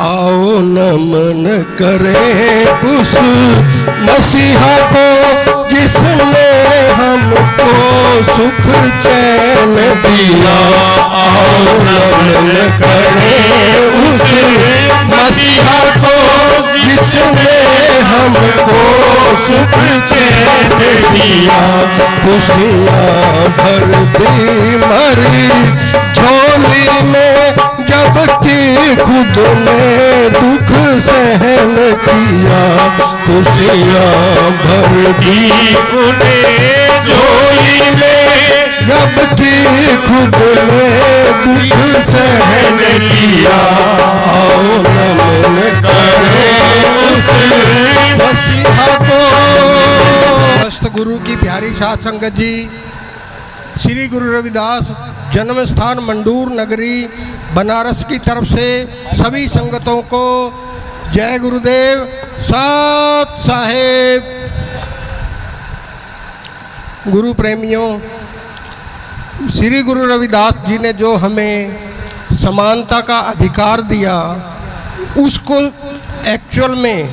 आओ नमन करें उस मसीहा को जिसने हमको सुख चैन दिया। आओ नमन करें उस मसीहा को जिसने हमको सुख चैन दिया। खुशियाँ भर दी मरी झोली में जबकि खुद ने दुख सहन किया। खुशियाँ भर दी उन्हें झोली में जबकि खुद ने दुख सहन किया। आओ नमन करें उस मसीहा को। गुरु की प्यारी साध संगत जी, श्री गुरु रविदास जन्म स्थान मंडूर नगरी बनारस की तरफ से सभी संगतों को जय गुरुदेव सत साहेब। गुरु प्रेमियों, श्री गुरु रविदास जी ने जो हमें समानता का अधिकार दिया, उसको एक्चुअल में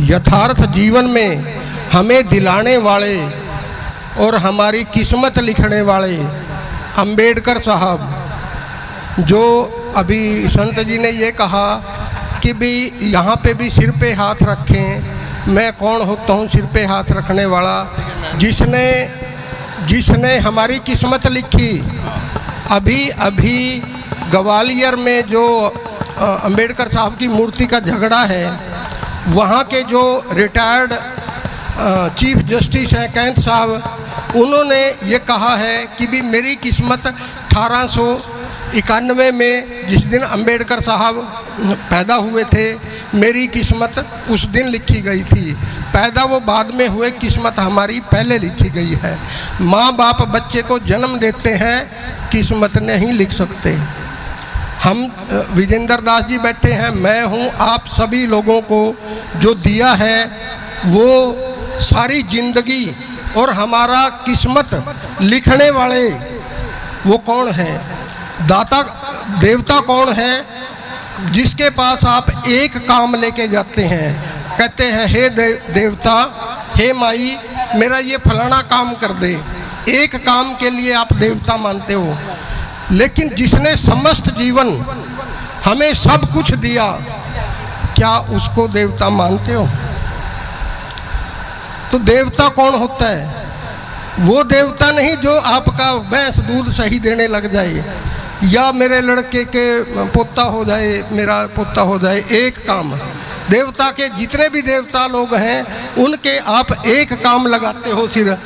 यथार्थ जीवन में हमें दिलाने वाले और हमारी किस्मत लिखने वाले अंबेडकर साहब, जो अभी संत जी ने ये कहा कि भी यहाँ पे भी सिर पे हाथ रखें। मैं कौन होता हूँ सिर पे हाथ रखने वाला? जिसने हमारी किस्मत लिखी। अभी ग्वालियर में जो अंबेडकर साहब की मूर्ति का झगड़ा है, वहाँ के जो रिटायर्ड चीफ जस्टिस हैं कैंथ साहब, उन्होंने ये कहा है कि भी मेरी किस्मत 1891 में जिस दिन अंबेडकर साहब पैदा हुए थे, मेरी किस्मत उस दिन लिखी गई थी। पैदा वो बाद में हुए, किस्मत हमारी पहले लिखी गई है। माँ बाप बच्चे को जन्म देते हैं, किस्मत नहीं लिख सकते। हम विजेंद्र दास जी बैठे हैं, मैं हूँ, आप सभी लोगों को जो दिया है वो सारी जिंदगी और हमारा किस्मत लिखने वाले वो कौन है? दाता देवता कौन है? जिसके पास आप एक काम लेके जाते हैं, कहते हैं हे देवता, हे माई, मेरा ये फलाना काम कर दे। एक काम के लिए आप देवता मानते हो। लेकिन जिसने समस्त जीवन हमें सब कुछ दिया, क्या उसको देवता मानते हो? तो देवता कौन होता है? वो देवता नहीं जो आपका भैंस दूध सही देने लग जाए, या मेरे लड़के के पोता हो जाए, मेरा पोता हो जाए। एक काम, देवता के जितने भी देवता लोग हैं उनके आप एक काम लगाते हो सिर।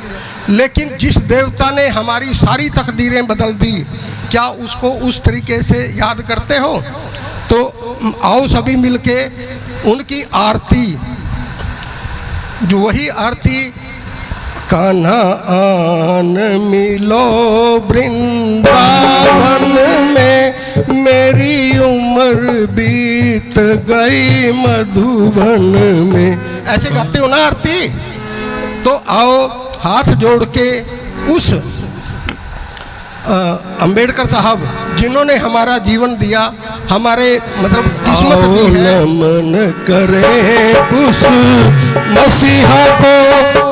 लेकिन जिस देवता ने हमारी सारी तकदीरें बदल दी, क्या उसको उस तरीके से याद करते हो? तो आओ सभी मिलके उनकी आरती, जो वही आरती, कान्हा आन मिलो वृंदावन में, मेरी उम्र बीत गई मधुबन में। ऐसे गाते हो ना आरती? तो आओ हाथ जोड़ के उस अंबेडकर साहब जिन्होंने हमारा जीवन दिया, हमारे मतलब किस्मत दी है, नमन करें उस मसीहा को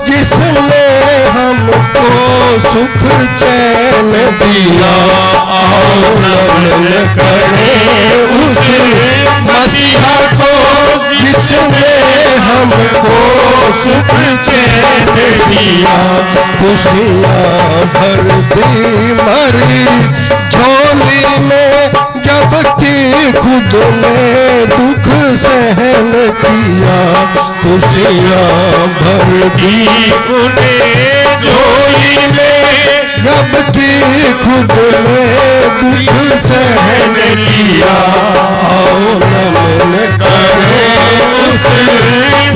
जिसने हमको सुख चैन दिया। आओ नमन करें उस मसीहा को जिसने हमको सुख चैन दिया। खुशियाँ भर दी मरी झोली में जबकि खुद ने दुख सहन किया। खुशियाँ भर दी उन्हें झोली में जबकि खुद ने दुख सहन किया। आओ नमन करें उस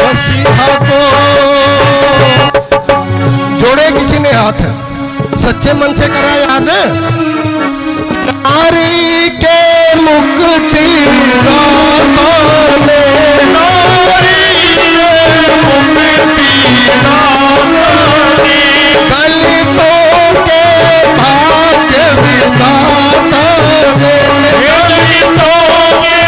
मसीहा को। जोड़े किसी ने हाथ, सच्चे मन से करा याद। नारी के मुक्ति दाता ने, नारी के मुक्ति दाता ने, दलितों के भाग्य विधाता ने, दलितों के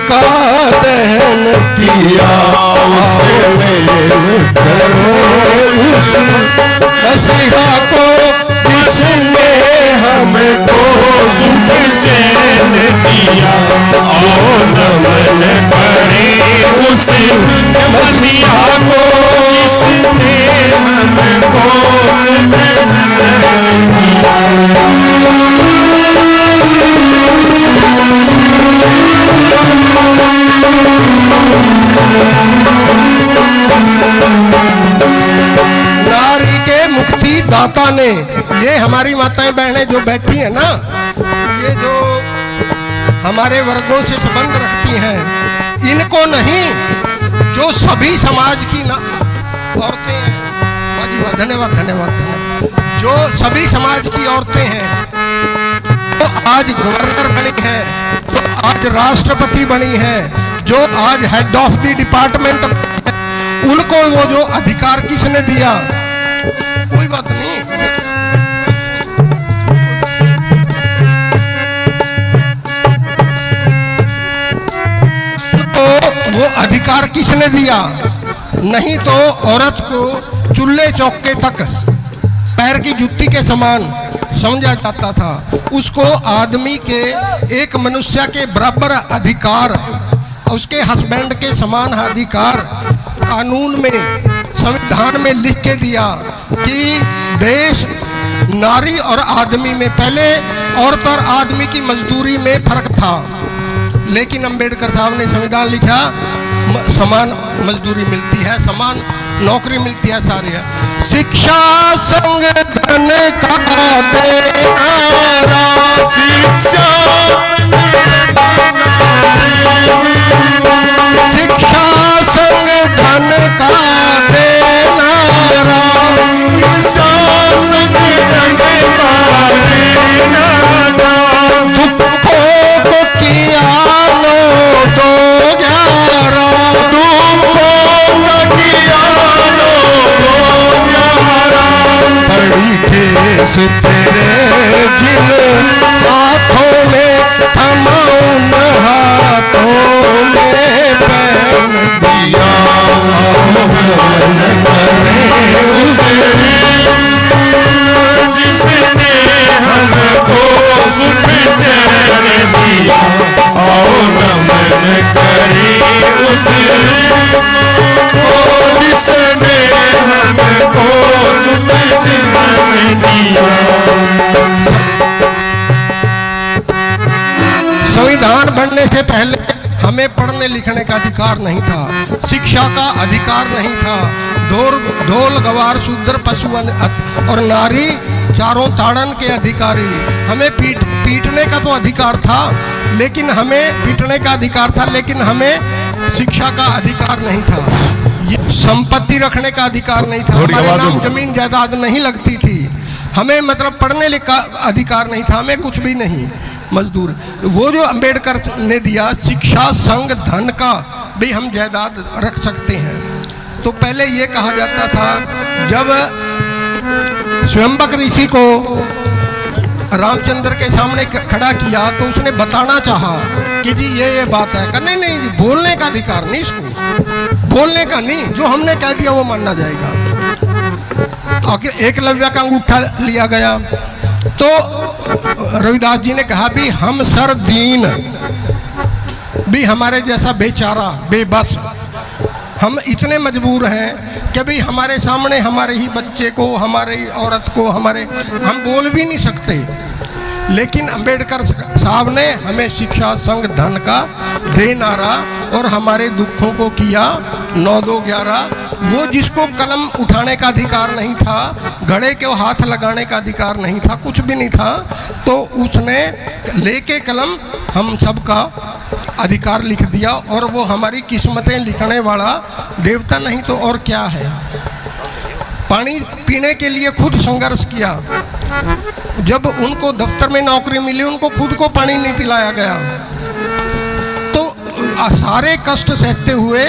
का दहन किया, उस मसीहा को जिसने हमको सुख चैन दिया, आओ नमन करें उस मसीहा को जिसने हमको सुख चैन दिया। नारी के मुक्ति दाता ने, ये हमारी माताएं बहनें जो बैठी हैं ना, ये जो हमारे वर्गों से संबंध रखती हैं, इनको नहीं, जो सभी समाज की ना औरतें हैं, वाह धन्यवाद धन्यवाद धन्यवाद, जो सभी समाज की औरतें हैं, जो आज गवर्नर बनी हैं, जो आज राष्ट्रपति बनी हैं, जो आज हेड ऑफ द डिपार्टमेंट, उनको वो जो अधिकार किसने दिया? कोई बात नहीं, तो वो अधिकार किसने दिया? नहीं तो औरत को चूल्हे चौके तक पैर की जुत्ती के समान समझा जाता था, उसको आदमी के, एक मनुष्य के बराबर अधिकार, उसके हस्बैंड के समान अधिकार कानून में, संविधान में लिख के दिया कि देश नारी और आदमी में, पहले औरत और आदमी की मजदूरी में फर्क था, लेकिन अंबेडकर साहब ने संविधान लिखा, समान मजदूरी मिलती है, समान नौकरी मिलती है सारी है। शिक्षा संग धन का देनारा, शिक्षा शिक्षा संग धन का देनारा, शिक्षा संग धन का देनारा, दुखों को किया लो दो ग्यारह, दुखों को किया लो दो ग्यारह, बड़ी ठेस तेरे जिन हाथों में थमा, उन हाथों में पहन दिया, जिसने हमको सुख चैन दिया, आओ नमन करें उसको जिसने हमको सुख चैन दिया। संविधान बनने से पहले हमें पढ़ने लिखने का अधिकार नहीं था, शिक्षा का अधिकार नहीं था, ढोल गवार शूद्र पशु और नारी चारों ताड़न के अधिकारी, हमें पीटने का तो अधिकार था, लेकिन हमें पीटने का अधिकार था, लेकिन हमें शिक्षा का अधिकार नहीं था, संपत्ति रखने का अधिकार नहीं था, हमारे नाम जमीन जायदाद नहीं लगती थी, हमें मतलब पढ़ने लिखने का अधिकार नहीं था, हमें कुछ भी नहीं, मजदूर। वो जो अंबेडकर ने दिया शिक्षा संग धन का भी हम जायदाद रख सकते हैं। तो पहले ये कहा जाता था, जब स्वयंवक ऋषि को रामचंद्र के सामने खड़ा किया तो उसने बताना चाहा कि जी ये बात है, कहने नहीं जी, बोलने का अधिकार नहीं, इसको बोलने का नहीं, जो हमने कह दिया वो मानना जाएगा। आखिर एकलव्य का अंगूठा लिया गया तो रविदास जी ने कहा भी हम सर दीन भी हमारे जैसा बेचारा बेबस, हम इतने मजबूर हैं कि भाई हमारे सामने हमारे ही बच्चे को, हमारे ही औरत को, हम बोल भी नहीं सकते, लेकिन अंबेडकर साहब ने हमें शिक्षा संग धन का देनारा और हमारे दुखों को किया 9-2-11। वो जिसको कलम उठाने का अधिकार नहीं था, घड़े के हाथ लगाने का अधिकार नहीं था, कुछ भी नहीं था, तो उसने लेके कलम हम सबका अधिकार लिख दिया, और वो हमारी किस्मतें लिखने वाला देवता नहीं तो और क्या है। पानी पीने के लिए खुद संघर्ष किया, जब उनको दफ्तर में नौकरी मिली उनको खुद को पानी नहीं पिलाया गया, तो सारे कष्ट सहते हुए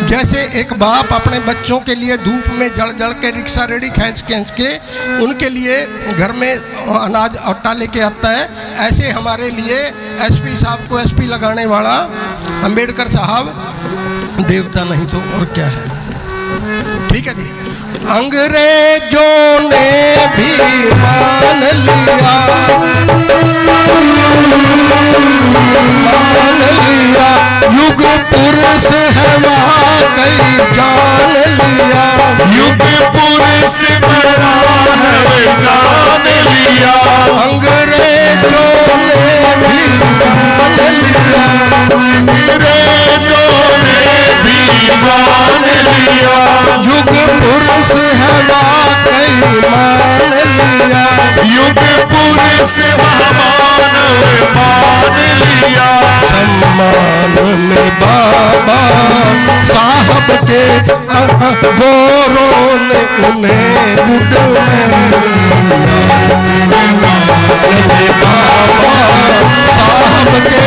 जैसे एक बाप अपने बच्चों के लिए धूप में जल जल के रिक्शा रेडी खींच के उनके लिए घर में अनाज आटा लेके आता है, ऐसे हमारे लिए एसपी साहब को एसपी लगाने वाला अंबेडकर साहब देवता नहीं तो और क्या है। ठीक है जी। अंग्रेजों ने भी मान लिया युग पुरुष है वाकई जान लिया, युग पुरुष है जान लिया। अंग्रेजों ने भी मान लिया, अंग्रेजों ने भी मान लिया। युग पुरुष है वाकई मान लिया, युग पुरुष मान लिया। सम्मान में बाबा साहब के गोरों ने उन्हें गुडमैन लिया, बाबा साहब के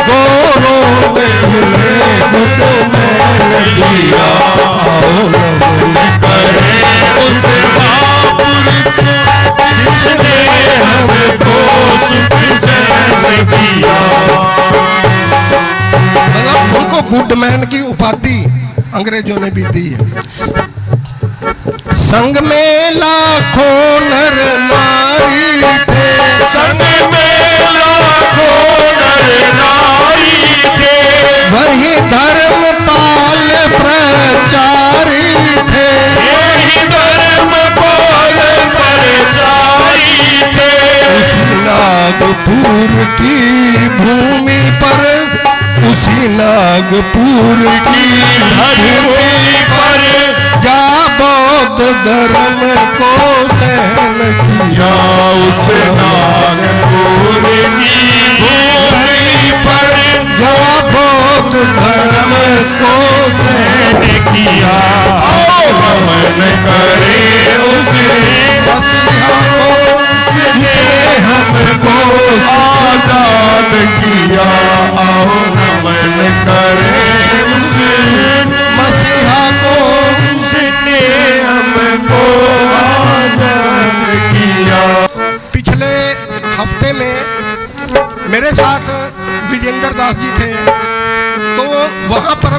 गोरों ने उन्हें गुडमैन लिया। आओ न करे उस महापुरुष जिसने हमको सुख चैन दिया। मतलब उनको गुडमैन की उपाधि अंग्रेजों ने भी दी है। संग में लाखों नर नारी थे, संग में लाखों नर नारी थे, वही धर्म पाल प्रचारी थे, वही धर्म पाल प्रचारी थे। उसी नागपुर की भूमि पर, उसी नागपुर की धरती पर जा बौद्ध धर्म को सहन किया, उस नागपुर की भूमि पर जा बौद्ध धर्म को सहन किया। आओ नमन करे उस मसीहा को जिसने हमको आजाद किया। आओ नमन करे उस मसीहा को जिसने हमको आजाद किया। पिछले हफ्ते में मेरे साथ विजेंद्र दास जी थे, तो वहाँ पर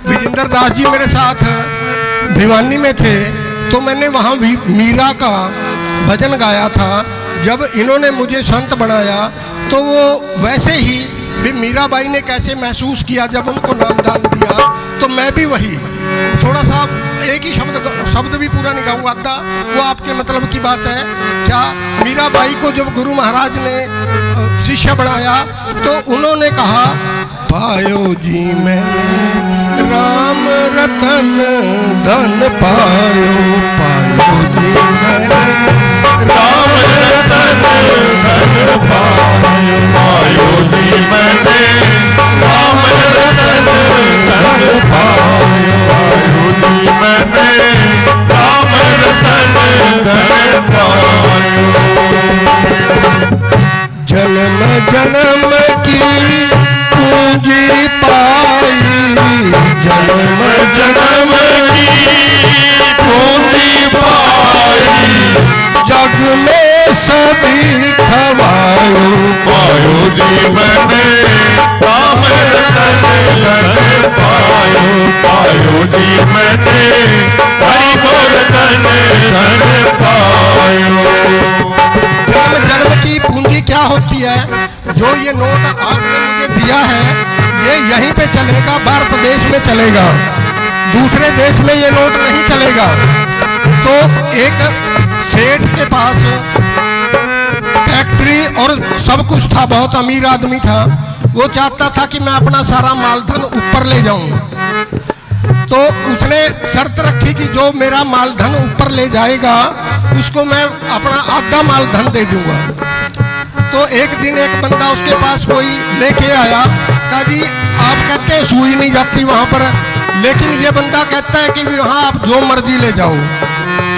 विजेंद्र दास जी मेरे साथ भिवानी में थे, तो मैंने वहाँ मीरा का भजन गाया था। जब इन्होंने मुझे संत बनाया तो वो वैसे ही भी मीराबाई ने कैसे महसूस किया जब उनको नामदान दिया, तो मैं भी वही थोड़ा सा एक ही शब्द भी पूरा नहीं गाऊंगा था, वो आपके मतलब की बात है। क्या मीराबाई को जब गुरु महाराज ने शिष्य बनाया तो उन्होंने कहा, पायो जी मैंने राम रतन धन पायो, पायो जी मैंने राम रतन धन पायो, पायो जी मैंने राम रतन धन पायो, पायो जी मैंने राम रतन धन पायो। जन्म जन्म की पूंजी पाई, जन्म जन्म की पूंजी पाई, जग में सभी खवायो, पायो जी मैंने राम रतन धन पायो, पायो जी मैंने हरि को रतन धन पायो। जन्म जन्म की पूंजी क्या होती है? जो ये नोट आपने मुझे दिया है ये यहीं पे चलेगा, भारत देश में चलेगा, दूसरे देश में ये नोट नहीं चलेगा। तो एक सेठ के पास फैक्ट्री और सब कुछ था, बहुत अमीर आदमी था, वो चाहता था कि मैं अपना सारा मालधन ऊपर ले जाऊं। तो उसने शर्त रखी कि जो मेरा मालधन ऊपर ले जाएगा उसको मैं अपना आधा मालधन दे दूंगा। तो एक दिन एक बंदा उसके पास कोई लेके आया, कहा जी आप कहते हैं सुई नहीं जाती वहाँ पर, लेकिन ये बंदा कहता है कि वहाँ आप जो मर्जी ले जाओ।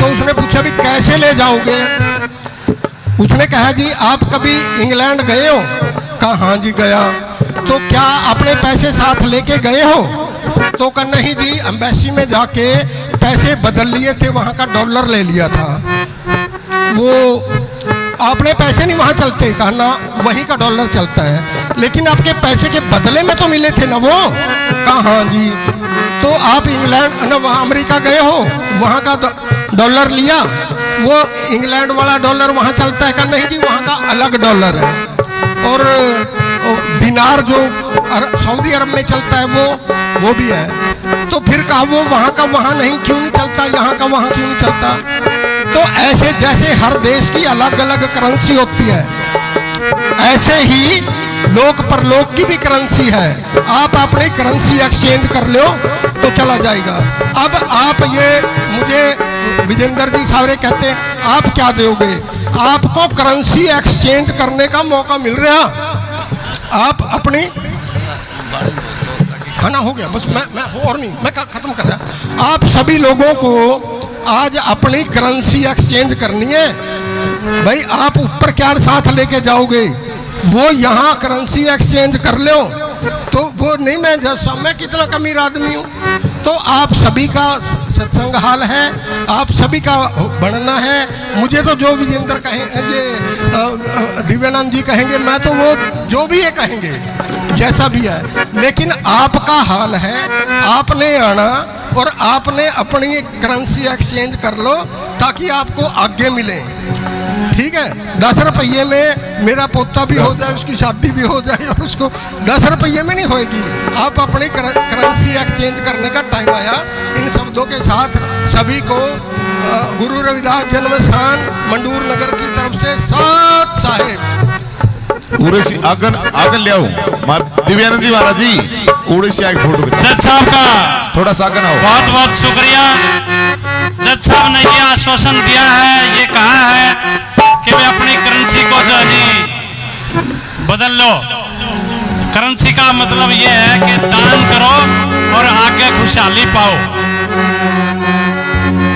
तो उसने पूछा भी कैसे ले जाओगे? उसने कहा जी आप कभी इंग्लैंड गए हो? कहा हाँ जी गया। तो क्या अपने पैसे साथ लेके गए हो? तो कहा नहीं जी, एम्बेसी में जाके पैसे बदल लिए थे, वहाँ का डॉलर ले लिया था। वो आपने पैसे नहीं वहाँ चलते? कहा ना, वहीं का डॉलर चलता है, लेकिन आपके पैसे के बदले में तो मिले थे ना वो? कहा हाँ जी। तो आप इंग्लैंड ना वहाँ अमेरिका गए हो, वहाँ का डॉलर लिया, वो इंग्लैंड वाला डॉलर वहाँ चलता है? कहा नहीं जी, वहाँ का अलग डॉलर है। और दिनार जो सऊदी अरब में चलता है वो भी है। तो फिर कहा वो वहाँ का वहाँ नहीं क्यों नहीं चलता, यहाँ का वहाँ क्यों नहीं चलता? तो ऐसे जैसे हर देश की अलग अलग करेंसी होती है, ऐसे ही लोक परलोक की भी करेंसी है। आप अपनी करेंसी एक्सचेंज कर लो तो चला जाएगा। अब आप ये मुझे विजेंद्र जी सावरे कहते हैं आप क्या दोगे? आपको करेंसी एक्सचेंज करने का मौका मिल रहा, आप अपनी खाना हो गया बस, मैं और नहीं, मैं खत्म कर रहा। आप सभी लोगों को आज अपनी करेंसी एक्सचेंज करनी है भाई। आप ऊपर क्या साथ लेके जाओगे? वो यहाँ करेंसी एक्सचेंज कर लो तो वो नहीं, मैं कितना कमीर आदमी हूँ। तो आप सभी का सत्संग हाल है, आप सभी का बढ़ना है। मुझे तो जो विजेंद्र कहेंगे, दिव्यानंद जी कहेंगे, मैं तो वो जो भी ये कहेंगे जैसा भी है, लेकिन आपका हाल है, आपने आना और आपने अपनी करेंसी एक्सचेंज कर लो ताकि आपको आगे मिले। ठीक है, 10 रुपये में मेरा पोता भी हो जाए, उसकी शादी भी हो जाए, और उसको 10 रुपये में नहीं होएगी। आप अपनी करेंसी एक्सचेंज करने का टाइम आया। इन शब्दों के साथ सभी को गुरु रविदास जन्म स्थान मंडूर नगर की तरफ से सात साहेब उड़ीसी आगन ले आओ। दिव्यानंद जी महाराज जी उड़ीसी आगे फोटो जज साहब का थोड़ा सा आगन आओ। बहुत बहुत शुक्रिया। जज साहब ने ये आश्वासन दिया है, ये कहा है कि वे अपनी करेंसी को जो है बदल लो। करेंसी का मतलब ये है कि दान करो और आगे खुशहाली पाओ।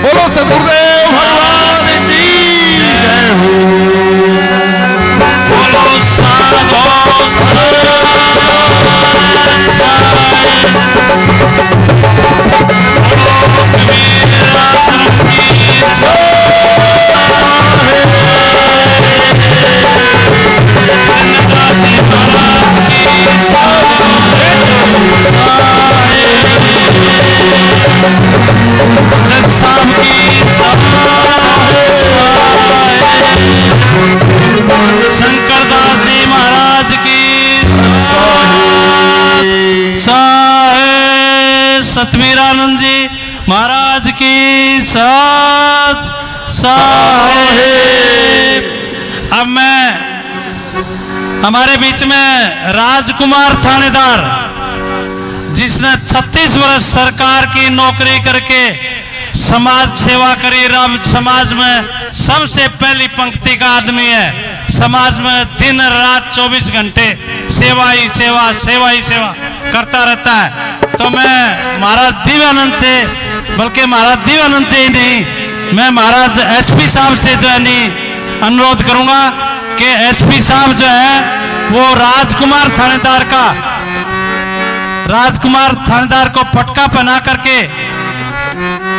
बोलो सदगुरुदेव भगवान की जय हो। बोलो साधो शंकरदास जी महाराज की साहेब, सतवीरानंद जी महाराज की साहेब। अब मैं हमारे बीच में राजकुमार थानेदार, जिसने 36 वर्ष सरकार की नौकरी करके समाज सेवा करी, अब समाज में सबसे पहली पंक्ति का आदमी है। समाज में दिन रात 24 घंटे सेवा ही सेवा, सेवा ही सेवा करता रहता है। तो मैं महाराज दिव्यानंद से, बल्कि महाराज दिव्यानंद से ही नहीं, मैं महाराज एसपी साहब से जो है नहीं अनुरोध करूंगा कि एसपी साहब जो है वो राजकुमार थानेदार को पटका पहना करके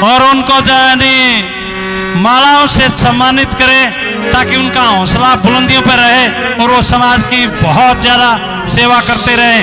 और उनको जो है नहीं मालाओं से सम्मानित करें, ताकि उनका हौसला बुलंदियों पर रहे और वो समाज की बहुत ज्यादा सेवा करते रहे।